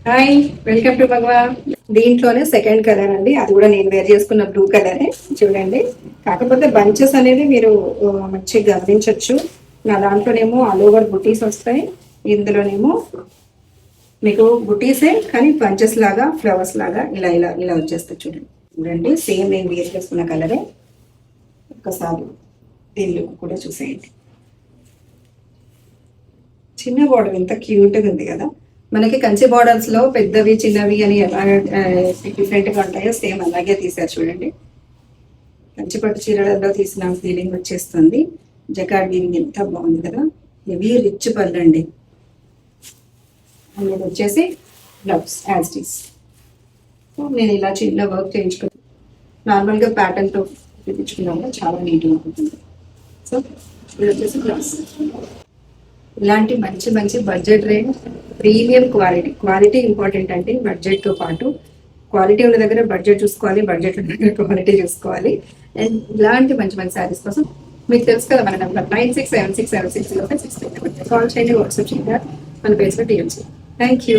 Hi, welcome to భగవా. దీంట్లోనే second colour అండి, అది కూడా నేను వేర్ చేసుకున్న బ్లూ కలరే చూడండి. కాకపోతే బంచెస్ అనేది మీరు మంచిగా గమనించవచ్చు. నా దాంట్లోనేమో ఆల్ ఓవర్ బుటీస్ వస్తాయి, ఇందులోనేమో మీకు బుటీసే కానీ బంచెస్ లాగా ఫ్లవర్స్ లాగా ఇలా ఇలా ఇలా వచ్చేస్తాయి. చూడండి చూడండి, సేమ్ నేను వేర్ చేసుకున్న కలరే. ఒక్కసారి దీని లుక్ కూడా చూసేయండి. చిన్న బార్డర్ ఎంత క్యూట్గా ఉంది కదా. మనకి కంచి బార్డర్స్ లో పెద్దవి చిన్నవి అని ఎలా డిఫరెంట్ గా ఉంటాయో సేమ్ అలాగే తీసారు చూడండి. కంచి పట్టు చీరలలో తీసిన ఫీలింగ్ వచ్చేస్తుంది. జకార్డ్ వీవింగ్ ఎంత బాగుంది కదా. హెవీ రిచ్ పళ్ళు అండి. అనేది వచ్చేసి blouse as it is. So నేను ఇలా చిన్న వర్క్ చేయించుకున్నాను. నార్మల్గా ప్యాటర్న్తో చూపించుకున్నాము, చాలా నీట్గా ఉంటుంది. సో ఇది వచ్చేసి బ్లౌజ్. ఇలాంటి మంచి మంచి budget range premium quality important అంటే బడ్జెట్తో పాటు క్వాలిటీ ఉన్న దగ్గర బడ్జెట్ చూసుకోవాలి, బడ్జెట్ ఉన్న దగ్గర క్వాలిటీ చూసుకోవాలి. అండ్ ఇలాంటి మంచి మంచి శారీస్ కోసం మీకు తెలుసు కదా, మన నెంబర్ 96767606 కాల్ చేయండి, వాట్సాప్ చేయండి, మన పేజ్లో టీఎంసీ. Thank you.